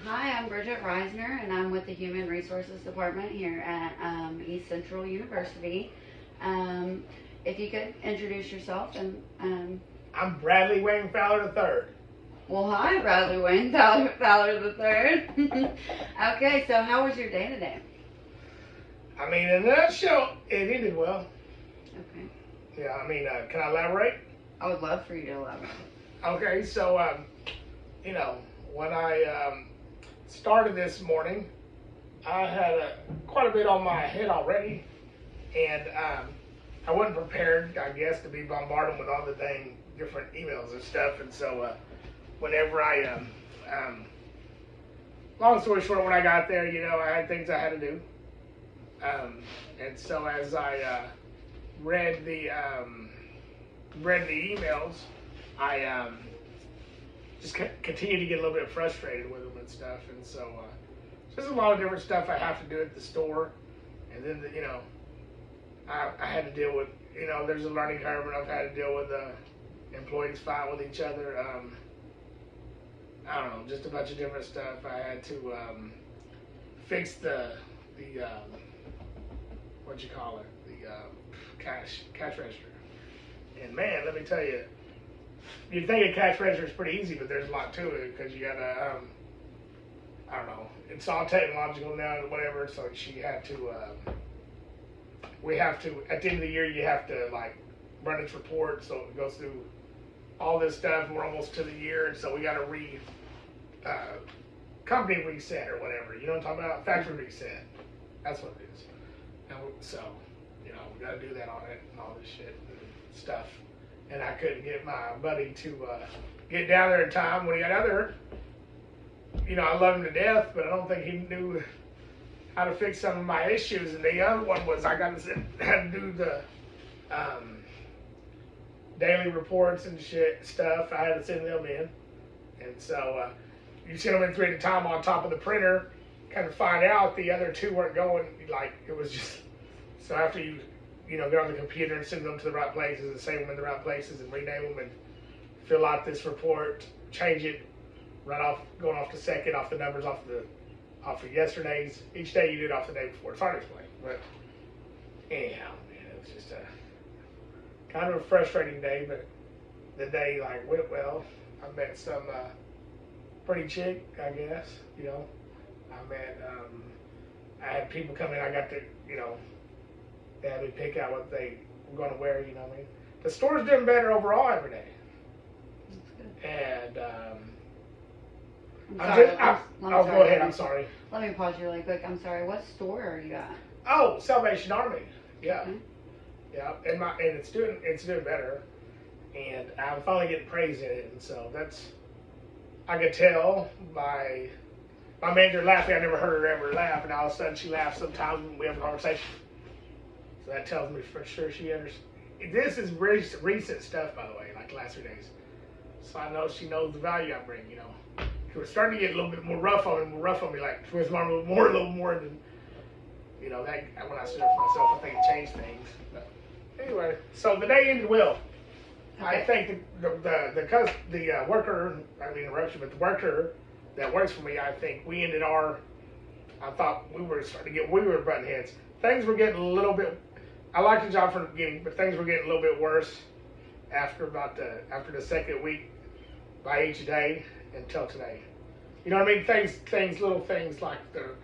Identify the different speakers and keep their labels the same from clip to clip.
Speaker 1: Hi, I'm Bridget Reisner, and I'm with the Human Resources Department here at East Central University. Um, if you could introduce yourself and
Speaker 2: I'm Bradley Wayne Fowler III.
Speaker 1: well, hi, Bradley Wayne Fowler the third. Okay, so how was your day today?
Speaker 2: I mean, in a nutshell, it ended well.
Speaker 1: Okay,
Speaker 2: Yeah, I mean, can I elaborate?
Speaker 1: I would love for you to elaborate.
Speaker 2: Okay, so, when I started this morning, I had quite a bit on my head already, and I wasn't prepared, I guess, to be bombarded with all the different emails and stuff, and so whenever long story short, when I got there, I had things I had to do. And so as I read the emails, I just continued to get a little bit frustrated with them and stuff. And so there's a lot of different stuff I have to do at the store, and then I had to deal with there's a learning curve, and I've had to deal with employees fight with each other. I don't know, just a bunch of different stuff. I had to fix the what you call it, the cash register. And man, let me tell you, you'd think a cash register is pretty easy, but there's a lot to it because you gotta, I don't know, it's all technological now and whatever. So she had to, we have to, at the end of the year, you have to like run its report, so it goes through all this stuff. We're almost to the year, and so we got to company reset or whatever. You know what I'm talking about? Factory reset. That's what it is. And so, we got to do that on it and all this shit and stuff. And I couldn't get my buddy to get down there in time when he got out there. I love him to death, but I don't think he knew how to fix some of my issues. And the other one was I got to had to do the daily reports and stuff. I had to send them in. And so you send them in 3 at a time on top of the printer, kind of find out the other 2 weren't going, like, it was just, so after you get on the computer and send them to the right places and save them in the right places and rename them and fill out this report, change it, going off the second, off the numbers, off of yesterday's. Each day you do it off the day before. It's hard to explain, but anyhow, man, it was just a kind of a frustrating day, but the day went well. I met some pretty chick, I guess. I met I had people come in. I got to they had me pick out what they were going to wear. You know what I mean? The store's doing better overall every day. And go ahead. I'm sorry.
Speaker 1: Let me pause you really quick. I'm sorry. What store are you at?
Speaker 2: Oh, Salvation Army. Yeah.
Speaker 1: Okay.
Speaker 2: Yeah, and it's doing better, and I'm finally getting praise in it, and so I could tell by my manager laughing. I never heard her ever laugh, and all of a sudden she laughs sometimes when we have a conversation. So that tells me for sure she understands. This is recent stuff, by the way, like the last 3 days. So I know she knows the value I bring. It was starting to get a little bit more rough on me, like twist my arm a little more than that. When I stood up for myself, I think it changed things. But anyway, so the day ended well. Okay. I think the worker, I mean interruption, but the worker that works for me, I think we ended I thought we were button heads. Things were getting a little bit, I liked the job from the beginning, but things were getting a little bit worse after the second week by each day until today. You know what I mean? Little things like the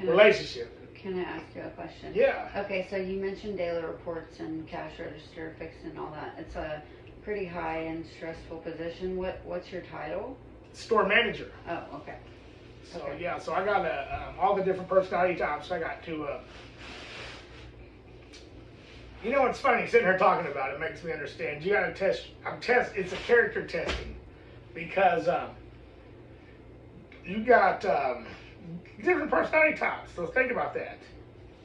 Speaker 2: relationship.
Speaker 1: Can I ask you a question?
Speaker 2: Yeah.
Speaker 1: Okay, so you mentioned daily reports and cash register fixing and all that. It's a pretty high and stressful position. What's your title?
Speaker 2: Store manager.
Speaker 1: Oh, okay.
Speaker 2: So
Speaker 1: okay.
Speaker 2: Yeah, so I got all the different personality types. I got to. It's funny sitting here talking about it makes me understand. You got to test. It's a character testing because you got different personality types. So think about that.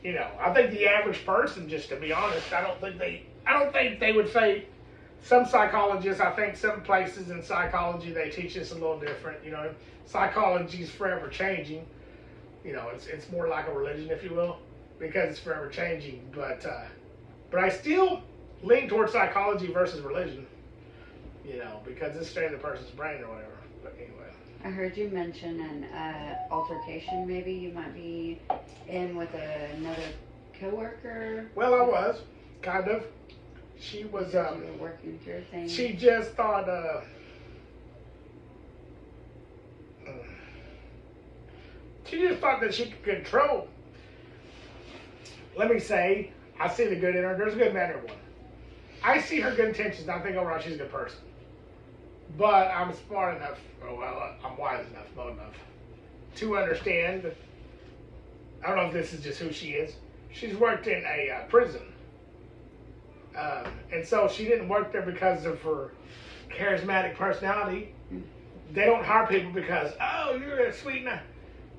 Speaker 2: I think the average person, just to be honest, I don't think they would say. Some psychologists, I think some places in psychology they teach us a little different. Psychology is forever changing. It's more like a religion, if you will, because it's forever changing. But I still lean towards psychology versus religion. you know, because it's straight in the person's brain or whatever. But anyway.
Speaker 1: I heard you mention an altercation. Maybe you might be in with another coworker.
Speaker 2: Well, I was, kind of. She was,
Speaker 1: You were working through things.
Speaker 2: she just thought, she just thought that she could control. Let me say, I see the good in her. There's a good man in her. I see her good intentions. I think overall she's a good person. But I'm smart enough, I'm wise enough, bold enough, to understand. I don't know if this is just who she is. She's worked in a prison. And so she didn't work there because of her charismatic personality. They don't hire people because, oh, you're a sweet night.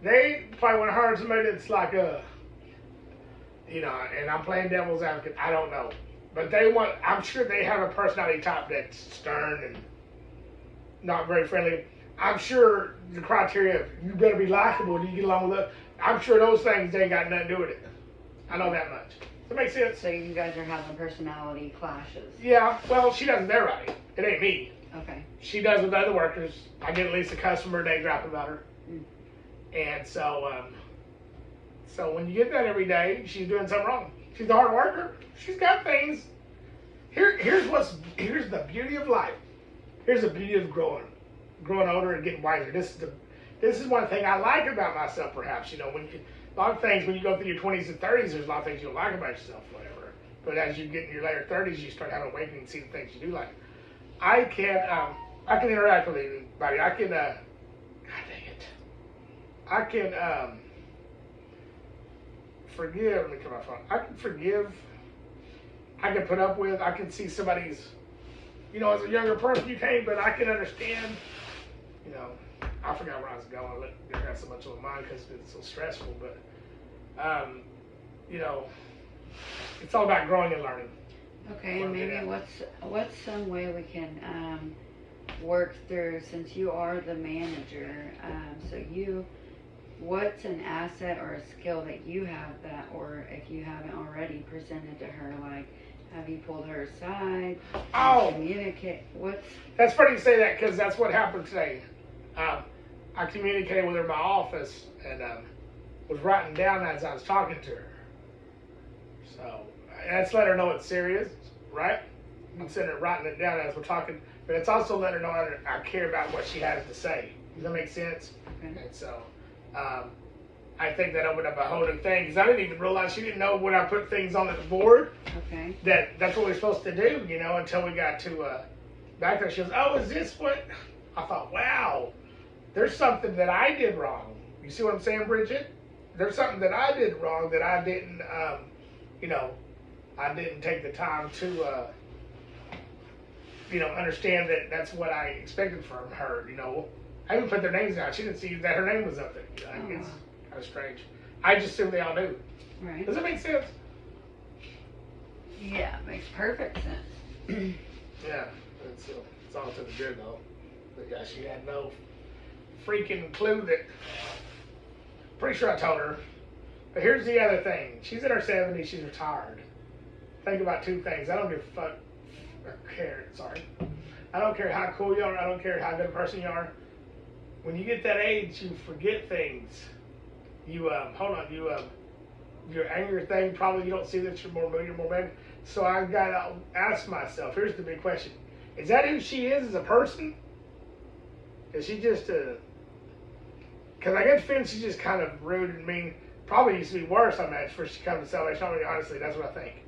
Speaker 2: They probably want to hire somebody that's like you know, and I'm playing devil's advocate. I don't know. But I'm sure they have a personality type that's stern and not very friendly. I'm sure the criteria of you better be likable, do you get along with it? I'm sure those things ain't got nothing to do with it. I know that much. Does that make sense?
Speaker 1: So you guys are having personality clashes.
Speaker 2: Yeah, well, she does it their right. It ain't me.
Speaker 1: Okay.
Speaker 2: She does with other workers. I get at least a customer a day griping about her. And so, so when you get that every day, she's doing something wrong. She's a hard worker. She's got things. Here's the beauty of life. Here's the beauty of growing older and getting wiser. This is one thing I like about myself, perhaps. You know, a lot of things when you go through your 20s and 30s, there's a lot of things you don't like about yourself, whatever. But as you get in your later 30s, you start having awakening and see the things you do like. I can interact with anybody. I can, God dang it. I can forgive. Let me turn my phone. I can forgive. I can put up with. I can see somebody's, you know, as a younger person you can't, but I can understand. You know, I forgot where I was going. I got so much on my mind because it's so stressful. But, you know, it's all about growing and learning.
Speaker 1: Okay, and maybe what's some way we can work through, since you are the manager, what's an asset or a skill that you have that, or if you haven't already presented to her, like, have you pulled her aside? Communicate?
Speaker 2: That's funny you say that, because that's what happened today. I communicated with her in my office and was writing down as I was talking to her. So that's let her know it's serious, right? I'm sitting there writing it down as we're talking, but it's also letting her know I care about what she has to say. Does that make sense?
Speaker 1: Okay.
Speaker 2: And so I think that opened up a whole new thing, because I didn't even realize she didn't know when I put things on the board.
Speaker 1: Okay.
Speaker 2: That's what we're supposed to do, you know, until we got to back there. She goes, oh, is this what? I thought, wow, there's something that I did wrong. You see what I'm saying, Bridget? There's something that I did wrong that I didn't, you know, I didn't take the time to, you know, understand that that's what I expected from her, you know. I even put their names down. She didn't see that her name was up there. You know, it's kind of strange. I just assumed they all knew.
Speaker 1: Right.
Speaker 2: Does that make sense?
Speaker 1: Yeah, it makes perfect sense.
Speaker 2: Yeah, it's all to the good though. But yeah, she had no freaking clue that. Pretty sure I told her. But here's the other thing. She's in her 70s. She's retired. Think about two things. I don't give a fuck. I don't care how cool you are. I don't care how good a person you are. When you get that age, you forget things. You your anger thing, probably you don't see that you're more moody or more mad. So I gotta ask myself, here's the big question. Is that who she is as a person? Is she just because I get the feeling she's just kind of rude and mean. Probably used to be worse, I imagine, before she comes to Salvation Army. Honestly, that's what I think.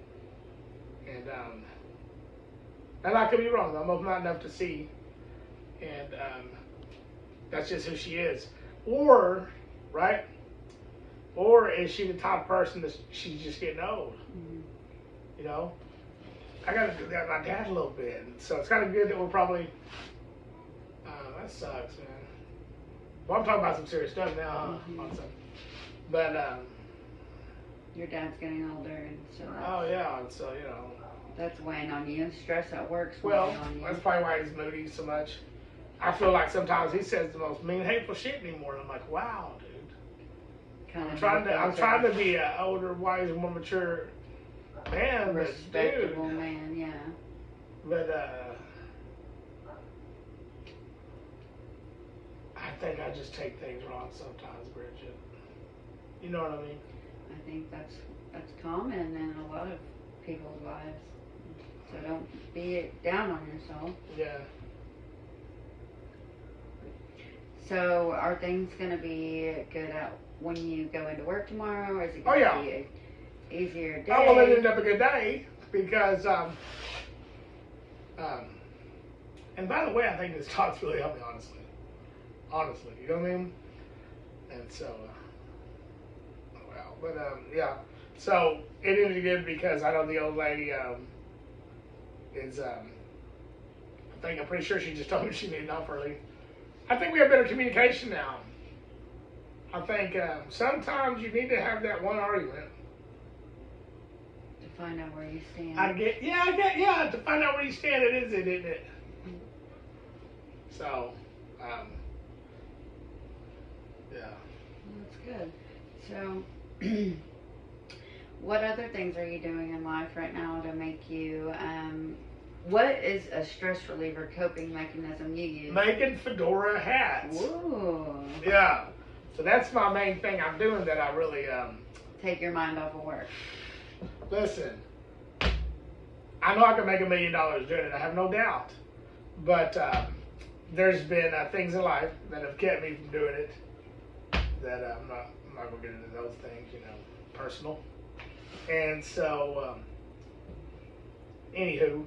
Speaker 2: And I could be wrong. I'm not enough to see. And that's just who she is. Or, right? Or is she the type of person that she's just getting old? Mm-hmm. You know? I got to do that with my dad a little bit. So it's kind of good that we're probably... that sucks, man. Well, I'm talking about some serious stuff now. Mm-hmm. But...
Speaker 1: your dad's getting older, and so...
Speaker 2: Oh, yeah. And so, you know...
Speaker 1: That's weighing on you. Stress at work's
Speaker 2: weighing
Speaker 1: on you.
Speaker 2: That's probably why he's moody so much. I feel like sometimes he says the most mean, hateful shit anymore. And I'm like, wow, dude. I'm trying to be an older, wiser, more mature man.
Speaker 1: Respectable man, yeah.
Speaker 2: But think I just take things wrong sometimes, Bridget. You know what I mean?
Speaker 1: I think that's common in a lot of people's lives. So don't be down on yourself.
Speaker 2: Yeah.
Speaker 1: So are things gonna be good out when you go into work tomorrow, or is it
Speaker 2: Oh,
Speaker 1: gonna
Speaker 2: yeah.
Speaker 1: be a easier day?
Speaker 2: Oh, well, it ended up a good day because, and by the way, I think this talk's really helped me, honestly. Honestly, you know what I mean? And so, well, but, yeah. So it ended good because I know the old lady, is, I'm pretty sure she just told me she needed off early. I think we have better communication now. I think, sometimes you need to have that one argument.
Speaker 1: To find out where you stand.
Speaker 2: Yeah, to find out where you stand, it is it, isn't it? So, yeah.
Speaker 1: Well, that's good. So, what other things are you doing in life right now to make you, what is a stress reliever coping mechanism you use?
Speaker 2: Making fedora hats.
Speaker 1: Ooh.
Speaker 2: Yeah. So that's my main thing I'm doing that I really,
Speaker 1: Take your mind off of work.
Speaker 2: listen, I know I can make $1 million doing it, I have no doubt. But there's been things in life that have kept me from doing it that I'm not going to get into those things, personal. And so, anywho,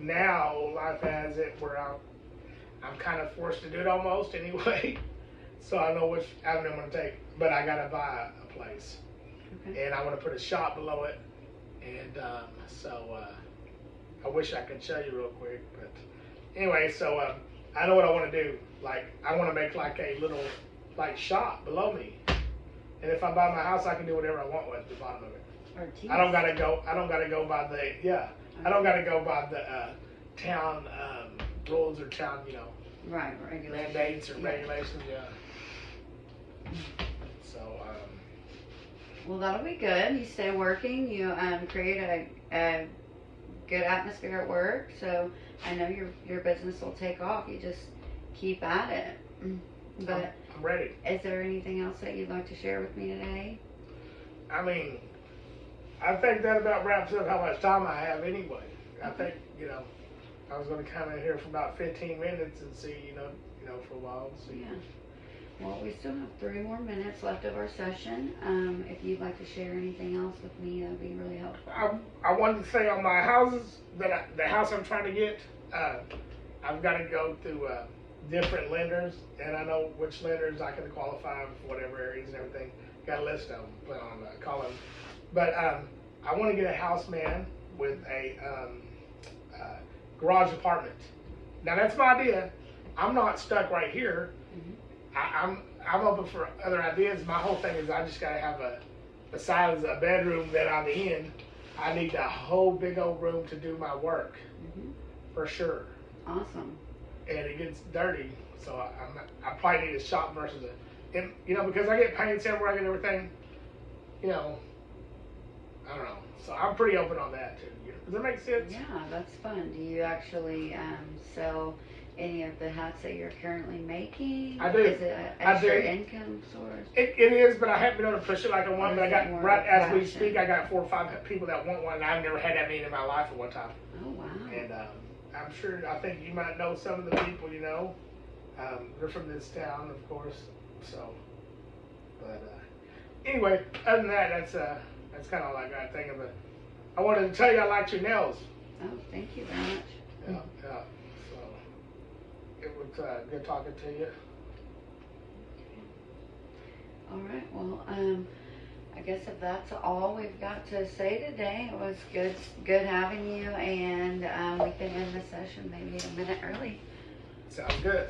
Speaker 2: now life has it where I'm kind of forced to do it almost anyway. So I know which avenue I'm going to take. But I got to buy a place.
Speaker 1: Okay.
Speaker 2: And I want to put a shop below it. And I wish I could show you real quick. But anyway, so I know what I want to do. Like, I want to make like a little shop below me. And if I buy my house, I can do whatever I want with the bottom of it.
Speaker 1: Or
Speaker 2: I don't gotta go by the I don't gotta go by the town rules or town
Speaker 1: Right, regulations.
Speaker 2: mandates or regulations. Yeah. So
Speaker 1: Well, that'll be good. You stay working. You create a good atmosphere at work. So I know your business will take off. You just keep at it. But
Speaker 2: I'm ready.
Speaker 1: is there anything else that you'd like to share with me today?
Speaker 2: I mean, I think that about wraps up how much time I have anyway. I think I was going to come in here for about 15 minutes and see for a while. See.
Speaker 1: Yeah. Well, we still have 3 more minutes left of our session. If you'd like to share anything else with me, that'd be really helpful.
Speaker 2: I wanted to say on my houses that the house I'm trying to get, I've got to go through different lenders, and I know which lenders I can qualify for whatever areas and everything. Got a list of them. Plan on calling. But I want to get a house man with a garage apartment. Now that's my idea. I'm not stuck right here.
Speaker 1: Mm-hmm.
Speaker 2: I'm open for other ideas. My whole thing is I just gotta have besides a bedroom that I'm in, I need a whole big old room to do my work.
Speaker 1: Mm-hmm.
Speaker 2: For sure.
Speaker 1: Awesome.
Speaker 2: And it gets dirty, so I probably need a shop versus because I get paints everywhere, I get everything, I don't know. So I'm pretty open on that too. Does that make sense?
Speaker 1: Yeah, that's fun. Do you actually sell any of the hats that you're currently making?
Speaker 2: I do.
Speaker 1: Is it an extra
Speaker 2: do.
Speaker 1: income source?
Speaker 2: It is, but I haven't been able to push it like I want.
Speaker 1: Or
Speaker 2: But I
Speaker 1: is
Speaker 2: got
Speaker 1: it more
Speaker 2: right as we
Speaker 1: passion?
Speaker 2: speak, I got 4 or 5 people that want one, and I've never had that many in my life at one time.
Speaker 1: Oh, wow.
Speaker 2: And I'm sure, I think you might know some of the people, they're from this town, of course. So, but anyway, other than that, that's kind of all I got to think of it. I wanted to tell you I liked your nails.
Speaker 1: Oh, thank you very much.
Speaker 2: Yeah. So it was good talking to you.
Speaker 1: All right. Well, I guess if that's all we've got to say today, it was good having you, and we can end the session maybe a minute early.
Speaker 2: Sounds good.